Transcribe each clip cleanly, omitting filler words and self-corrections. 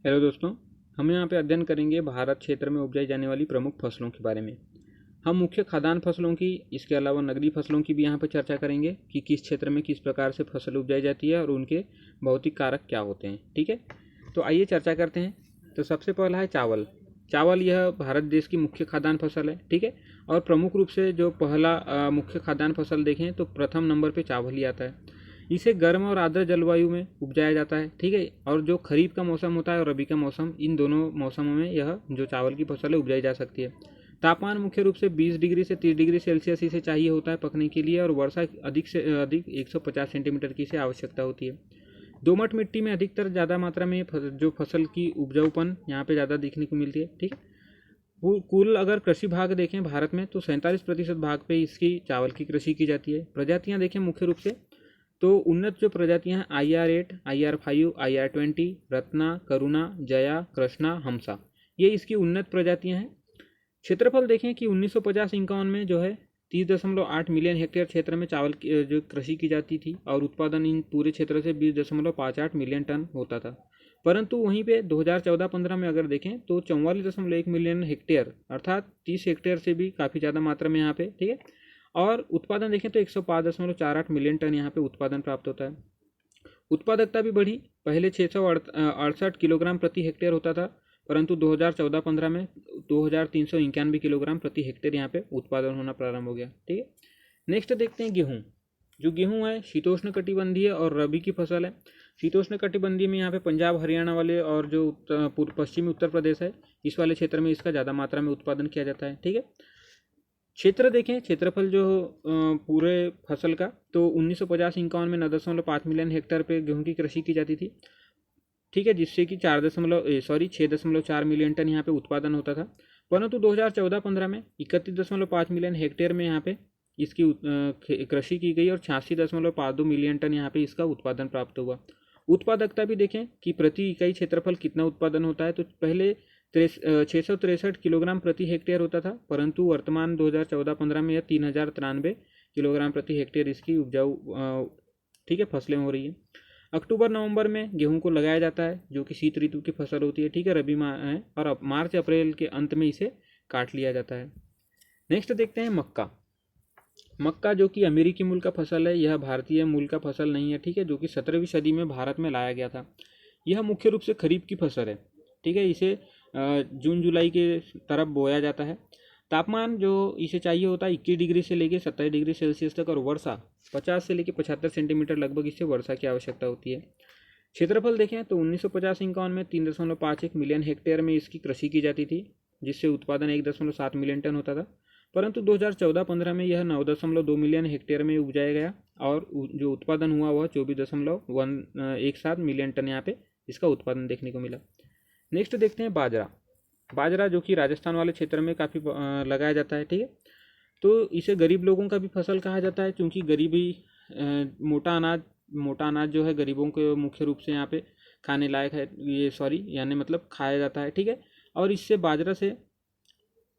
Hello दोस्तों, हम यहाँ पे अध्ययन करेंगे भारत क्षेत्र में उपजाई जाने वाली प्रमुख फसलों के बारे में। हम मुख्य खाद्यान्न फसलों की, इसके अलावा नकदी फसलों की भी यहाँ पे चर्चा करेंगे कि किस क्षेत्र में किस प्रकार से फसल उपजाई जाती है और उनके भौतिक कारक क्या होते हैं। ठीक है, तो आइए चर्चा करते हैं। तो सबसे पहला है चावल। चावल यह भारत देश की मुख्य खाद्यान्न फसल है। ठीक है, और प्रमुख रूप से जो पहला मुख्य खाद्यान्न फसल देखें तो प्रथम नंबर पर चावल ही आता है। इसे गर्म और आर्द्र जलवायु में उपजाया जाता है। ठीक है, और जो खरीफ का मौसम होता है और रबी का मौसम, इन दोनों मौसमों में यह जो चावल की फसल है उपजाई जा सकती है। तापमान मुख्य रूप से 20 डिग्री से 30 डिग्री सेल्सियस इसे चाहिए होता है पकने के लिए, और वर्षा अधिक से अधिक 150 सेंटीमीटर की इसे आवश्यकता होती है। दोमट मिट्टी में अधिकतर ज़्यादा मात्रा में जो फसल की उपजाऊपन यहाँ पे ज़्यादा देखने को मिलती है। ठीक है, कुल अगर कृषि भाग देखें भारत में तो 47% भाग पे इसकी चावल की कृषि की जाती है। प्रजातियाँ देखें मुख्य रूप से तो उन्नत जो प्रजातियां हैं IR8, IR5, IR20, रत्ना, करुणा, जया, कृष्णा, हमसा, ये इसकी उन्नत प्रजातियां हैं। क्षेत्रफल देखें कि 1950-51 में जो है 30.8 मिलियन हेक्टेयर क्षेत्र में चावल की जो कृषि की जाती थी और उत्पादन इन पूरे क्षेत्र से 20.58 मिलियन टन होता था। परंतु वहीं पे 2014-15 में अगर देखें तो 44.1 मिलियन हेक्टेयर अर्थात 30 हेक्टेयर से भी काफ़ी ज़्यादा मात्रा में यहाँ पे। ठीक है, और उत्पादन देखें तो 105.48 मिलियन टन यहाँ पे उत्पादन प्राप्त होता है। उत्पादकता भी बढ़ी, पहले 668 किलोग्राम प्रति हेक्टेयर होता था, परंतु 2014-15 में 2391 किलोग्राम प्रति हेक्टेयर यहाँ पे उत्पादन होना प्रारंभ हो गया। ठीक है, नेक्स्ट देखते हैं गेहूँ। जो गेहूँ है शीतोष्ण कटिबंधीय और रबी की फसल है। शीतोष्ण कटिबंधीय में यहाँ पे पंजाब, हरियाणा वाले और जो पश्चिमी उत्तर प्रदेश है, इस वाले क्षेत्र में इसका ज़्यादा मात्रा में उत्पादन किया जाता है। ठीक है, क्षेत्र देखें, क्षेत्रफल जो पूरे फसल का तो 1950-51 में 9.5 मिलियन हेक्टेयर पे गेहूं की कृषि की जाती थी। ठीक है, जिससे कि 6.4 मिलियन टन यहाँ पे उत्पादन होता था। परंतु 2014-15 में 31.5 मिलियन हेक्टेयर में यहाँ पे इसकी कृषि की गई और 86.52 मिलियन टन यहाँ पे इसका उत्पादन प्राप्त हुआ। उत्पादकता भी देखें कि प्रति इकाई क्षेत्रफल कितना उत्पादन होता है, तो पहले 663 किलोग्राम प्रति हेक्टेयर होता था, परंतु वर्तमान 2014-15 में यह 3093 किलोग्राम प्रति हेक्टेयर इसकी उपजाऊ ठीक है फसलें हो रही है। अक्टूबर नवंबर में गेहूं को लगाया जाता है, जो कि शीत ऋतु की फसल होती है। ठीक है, रबी माह है, और अब मार्च अप्रैल के अंत में इसे काट लिया जाता है। नेक्स्ट देखते हैं मक्का। मक्का जो कि अमेरिकी मूल का फसल है, यह भारतीय मूल का फसल नहीं है। ठीक है, जो कि 17वीं सदी में भारत में लाया गया था। यह मुख्य रूप से खरीफ की फसल है। ठीक है, इसे जून जुलाई के तरफ बोया जाता है। तापमान जो इसे चाहिए होता है 21 डिग्री से लेकर 27 डिग्री सेल्सियस तक, और वर्षा 50 से लेकर 75 सेंटीमीटर लगभग इसे वर्षा की आवश्यकता होती है। क्षेत्रफल देखें तो 1950-51 में 3.51 मिलियन हेक्टेयर में इसकी कृषि की जाती थी, जिससे उत्पादन 1.7 मिलियन टन होता था। परंतु 2014-15 में यह 9.2 मिलियन हेक्टेयर में उपजाया गया, और जो उत्पादन हुआ वह 24.17 मिलियन टन यहाँ पे इसका उत्पादन देखने को मिला। नेक्स्ट देखते हैं बाजरा। बाजरा जो कि राजस्थान वाले क्षेत्र में काफ़ी लगाया जाता है। ठीक है, तो इसे गरीब लोगों का भी फसल कहा जाता है, क्योंकि गरीबी मोटा अनाज जो है गरीबों के मुख्य रूप से यहाँ पे खाने लायक है, यानी मतलब खाया जाता है। ठीक है, और इससे बाजरा से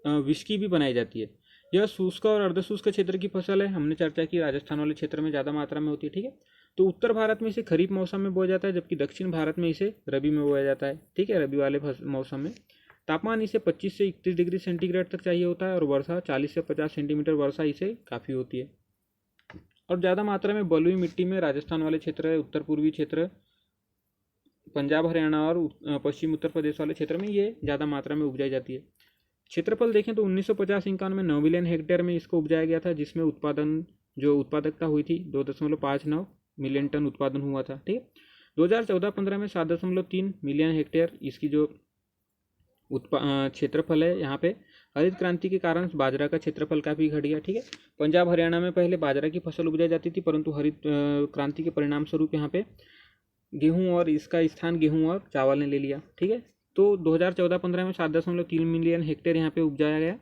विस्की भी बनाई जाती है। यह शुष्क और अर्धशुष्क क्षेत्र की फसल है। हमने चर्चा की राजस्थान वाले क्षेत्र में ज़्यादा मात्रा में होती है। ठीक है, तो उत्तर भारत में इसे खरीफ मौसम में बोया जाता है, जबकि दक्षिण भारत में इसे रबी में बोया जाता है। ठीक है, रबी वाले मौसम में तापमान इसे 25 से 31 डिग्री सेंटीग्रेड तक चाहिए होता है, और वर्षा 40 से 50 सेंटीमीटर वर्षा इसे काफ़ी होती है। और ज़्यादा मात्रा में बलुई मिट्टी में राजस्थान वाले क्षेत्र, उत्तर पूर्वी क्षेत्र, पंजाब, हरियाणा और पश्चिम उत्तर प्रदेश वाले क्षेत्र में ये ज़्यादा मात्रा में उपजाई जाती है। क्षेत्रफल देखें तो 1950-51 में 9 मिलियन हेक्टेयर में इसको उपजाया गया था, जिसमें उत्पादकता हुई थी 2.59 मिलियन टन उत्पादन हुआ था। ठीक है, 2014-15 में 7.3 मिलियन हेक्टेयर इसकी जो क्षेत्रफल है। यहाँ पे हरित क्रांति के कारण बाजरा का क्षेत्रफल काफ़ी घट गया। ठीक है, पंजाब हरियाणा में पहले बाजरा की फसल उपजाई जाती थी, परंतु हरित क्रांति के परिणाम स्वरूप यहाँ पे गेहूँ और इसका स्थान गेहूँ और चावल ने ले लिया। ठीक है, तो 2014-15 में 7.3 मिलियन हेक्टेयर यहाँ पे उपजाया गया,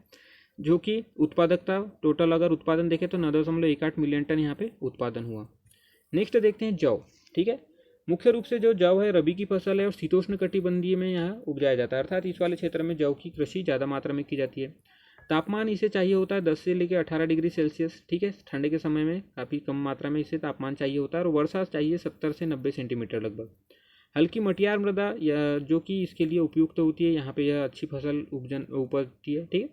जो कि उत्पादकता टोटल अगर उत्पादन देखें तो 9.18 मिलियन टन यहाँ पे उत्पादन हुआ। नेक्स्ट देखते हैं जौ। ठीक है, मुख्य रूप से जो जौ है रबी की फसल है और शीतोष्ण कटिबंधीय में यहाँ उपजाया जाता है, अर्थात इस वाले क्षेत्र में जौ की कृषि ज़्यादा मात्रा में की जाती है। तापमान इसे चाहिए होता है 10 से लेकर 18 डिग्री सेल्सियस। ठीक है, ठंडे के समय में काफ़ी कम मात्रा में इसे तापमान चाहिए होता है, और वर्षा चाहिए 70 से 90 सेंटीमीटर लगभग। हल्की मटियार मृदा या जो कि इसके लिए उपयुक्त होती है, यहाँ पे यह अच्छी फसल उपजती है। ठीक है,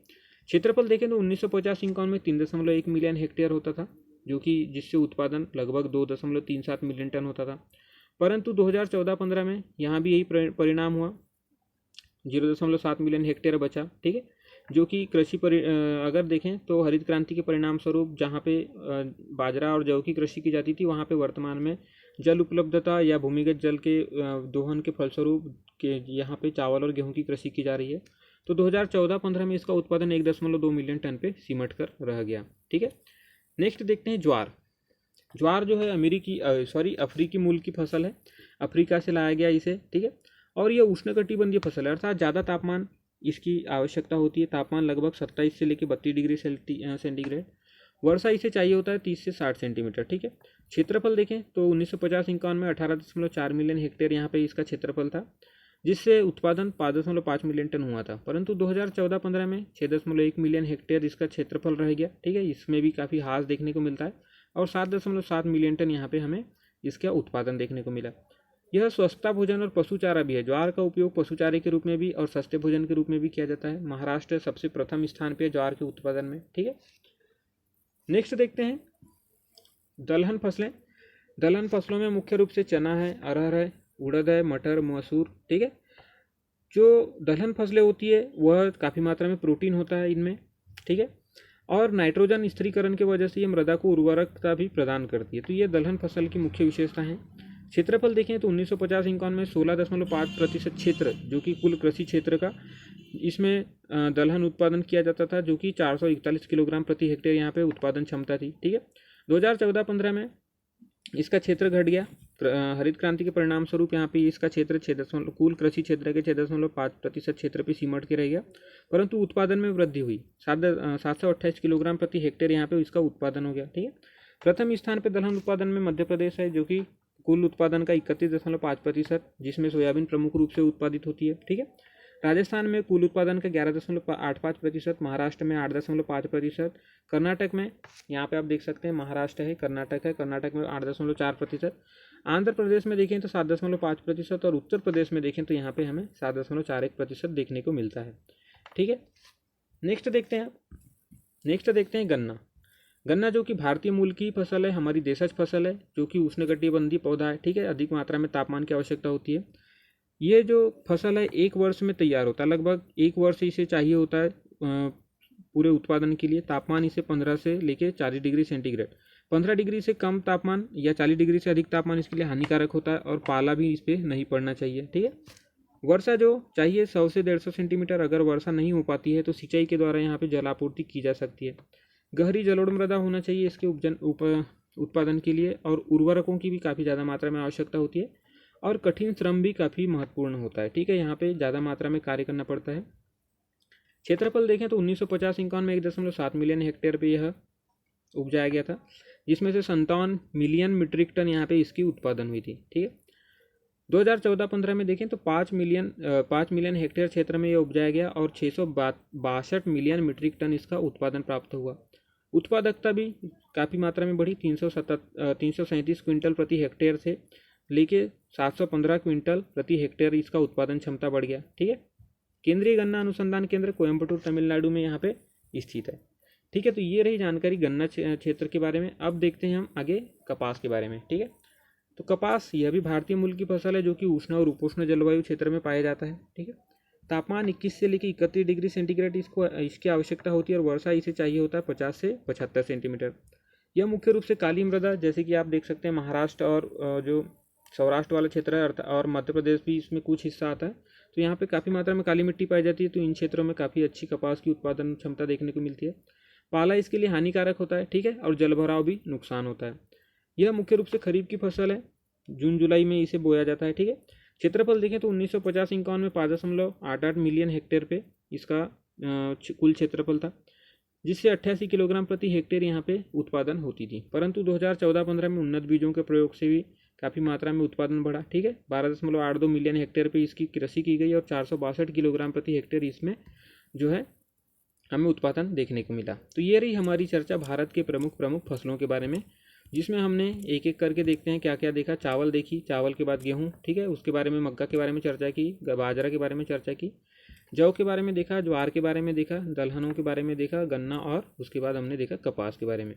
क्षेत्रफल देखें तो 1950-51 में 3.1 मिलियन हेक्टेयर होता था, जो कि जिससे उत्पादन लगभग 2.37 मिलियन टन होता था। परंतु 2014-15 में यहाँ भी यही परिणाम हुआ, 0.7 मिलियन हेक्टेयर बचा। ठीक है, जो कि अगर देखें तो हरित क्रांति के परिणाम स्वरूप जहाँ पे बाजरा और जौ की कृषि की जाती थी, वहाँ पे वर्तमान में जल उपलब्धता या भूमिगत जल के दोहन के फलस्वरूप के यहाँ पे चावल और गेहूं की कृषि की जा रही है। तो 2014-15 में इसका उत्पादन 1.2 मिलियन टन पे सिमट कर रह गया। ठीक है, नेक्स्ट देखते हैं ज्वार। ज्वार जो है अफ्रीकी मूल की फसल है, अफ्रीका से लाया गया इसे। ठीक है, और यह उष्णकटिबंधीय फसल है, अर्थात ज़्यादा तापमान इसकी आवश्यकता होती है। तापमान लगभग 27 से लेकर 32 डिग्री सेंटीग्रेड। वर्षा इसे चाहिए होता है 30 से 60 सेंटीमीटर। ठीक है, क्षेत्रफल देखें तो 1950-51 में 18.4 मिलियन हेक्टेयर यहाँ पे इसका क्षेत्रफल था, जिससे उत्पादन 5.5 मिलियन टन हुआ था। परंतु 2014-15 में 6.1 मिलियन हेक्टेयर इसका क्षेत्रफल रह गया। ठीक है, इसमें भी काफ़ी ह्रास देखने को मिलता है, और 7.7 मिलियन टन यहाँ पे हमें इसका उत्पादन देखने को मिला। यह सस्ता भोजन और पशुचारा भी है। ज्वार का उपयोग पशुचारे के रूप में भी और सस्ते भोजन के रूप में भी किया जाता है। महाराष्ट्र सबसे प्रथम स्थान पे ज्वार के उत्पादन में। ठीक है, नेक्स्ट देखते हैं दलहन फसलें। दलहन फसलों में मुख्य रूप से चना है, अरहर है, उड़द है, मटर, मसूर। ठीक है, जो दलहन फसलें होती है वह काफ़ी मात्रा में प्रोटीन होता है इनमें। ठीक है, और नाइट्रोजन स्थिरीकरण की वजह से ये मृदा को उर्वरकता भी प्रदान करती है। तो ये दलहन फसल की मुख्य विशेषता है। क्षेत्रफल देखें तो 1950-51 में 16.5% क्षेत्र, जो कि कुल कृषि क्षेत्र का, इसमें दलहन उत्पादन किया जाता था, जो कि 441 किलोग्राम प्रति हेक्टेयर यहाँ पे उत्पादन क्षमता थी। ठीक है, 2014-15 में इसका क्षेत्र घट गया। हरित क्रांति के परिणाम स्वरूप यहाँ पे इसका क्षेत्र कुल कृषि क्षेत्र के 6.5% क्षेत्र पे सिमट के रह गया, परंतु उत्पादन में वृद्धि हुई। 728 किलोग्राम प्रति हेक्टेयर यहाँ पे इसका उत्पादन हो गया। ठीक है, प्रथम स्थान पे दलहन उत्पादन में मध्य प्रदेश है, जो कि कुल उत्पादन का 31.5%, जिसमें सोयाबीन प्रमुख रूप से उत्पादित होती है। ठीक है, राजस्थान में कुल उत्पादन का 11.85%, महाराष्ट्र में 8.5%, कर्नाटक में यहाँ पे आप देख सकते हैं महाराष्ट्र है, कर्नाटक में 8.4%, आंध्र प्रदेश में देखें तो 7.5% और उत्तर प्रदेश में देखें तो यहाँ पे हमें 7.41% देखने को मिलता है। ठीक है, नेक्स्ट देखते हैं गन्ना। गन्ना जो कि भारतीय मूल की फसल है, हमारी देशज फसल है, जो कि उष्णकटिबंधीय पौधा है। ठीक है, अधिक मात्रा में तापमान की आवश्यकता होती है। ये जो फसल है 1 वर्ष में तैयार होता है, लगभग 1 वर्ष इसे चाहिए होता है पूरे उत्पादन के लिए। तापमान इसे 15 से लेकर 40 डिग्री सेंटीग्रेड, 15 डिग्री से कम तापमान या 40 डिग्री से अधिक तापमान इसके लिए हानिकारक होता है, और पाला भी इस पर नहीं पड़ना चाहिए। ठीक है, वर्षा जो चाहिए 100 से 150 सेंटीमीटर। अगर वर्षा नहीं हो पाती है तो सिंचाई के द्वारा यहाँ पे जलापूर्ति की जा सकती है। गहरी जलोढ़ मृदा होना चाहिए इसके उत्पादन के लिए, और उर्वरकों की भी काफ़ी ज़्यादा मात्रा में आवश्यकता होती है, और कठिन श्रम भी काफ़ी महत्वपूर्ण होता है। ठीक है, यहाँ पे ज़्यादा मात्रा में कार्य करना पड़ता है। क्षेत्रफल देखें तो 1950-51 में 1.7 मिलियन हेक्टेयर पे यह उपजाया गया था, जिसमें से 57 मिलियन मीट्रिक टन यहाँ पे इसकी उत्पादन हुई थी। ठीक है, 2014-15 में देखें तो 5 मिलियन हेक्टेयर क्षेत्र में यह उपजाया गया, और 662 मिलियन मीट्रिक टन इसका उत्पादन प्राप्त हुआ। उत्पादकता भी काफ़ी मात्रा में बढ़ी, 337 क्विंटल प्रति हेक्टेयर से लेके 715 क्विंटल प्रति हेक्टेयर इसका उत्पादन क्षमता बढ़ गया। ठीक है, केंद्रीय गन्ना अनुसंधान केंद्र कोयम्बटूर तमिलनाडु में यहाँ पे स्थित है। ठीक है, तो ये रही जानकारी गन्ना क्षेत्र के बारे में। अब देखते हैं हम आगे कपास के बारे में। ठीक है, तो कपास यह भी भारतीय मूल की फसल है, जो कि उष्ण और उपोष्ण जलवायु क्षेत्र में पाया जाता है। ठीक है, तापमान 21 से लेकर 31 डिग्री सेंटीग्रेड इसकी आवश्यकता होती है, और वर्षा इसे चाहिए होता है 50 से 75 सेंटीमीटर। यह मुख्य रूप से काली मृदा, जैसे कि आप देख सकते हैं महाराष्ट्र और जो सौराष्ट्र वाला क्षेत्र है, और मध्य प्रदेश भी इसमें कुछ हिस्सा आता है, तो यहाँ पे काफ़ी मात्रा में काली मिट्टी पाई जाती है। तो इन क्षेत्रों में काफ़ी अच्छी कपास की उत्पादन क्षमता देखने को मिलती है। पाला इसके लिए हानिकारक होता है। ठीक है, और जलभराव भी नुकसान होता है। यह मुख्य रूप से खरीफ की फसल है, जून जुलाई में इसे बोया जाता है। ठीक है, क्षेत्रफल देखें तो 1950-51 में 5.88 मिलियन हेक्टेयर पे इसका कुल क्षेत्रफल था, जिससे 88 किलोग्राम प्रति हेक्टेयर यहाँ पे उत्पादन होती थी। परंतु 2014-15 में उन्नत बीजों के प्रयोग से भी काफ़ी मात्रा में उत्पादन बढ़ा। ठीक है, 12.82 मिलियन हेक्टेयर पे इसकी कृषि की गई, और 462 किलोग्राम प्रति हेक्टेयर इसमें जो है हमें उत्पादन देखने को मिला। तो ये रही हमारी चर्चा भारत के प्रमुख फसलों के बारे में। जिसमें हमने एक एक करके देखते हैं क्या क्या देखा। चावल देखी, चावल के बाद गेहूँ, ठीक है, उसके बारे में मक्का के बारे में चर्चा की, बाजरा के बारे में चर्चा की, जौ के बारे में देखा, ज्वार के बारे में देखा, दलहनों के बारे में देखा, गन्ना, और उसके बाद हमने देखा कपास के बारे में।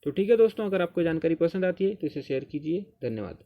तो ठीक है दोस्तों, अगर आपको जानकारी पसंद आती है तो इसे शेयर कीजिए। धन्यवाद।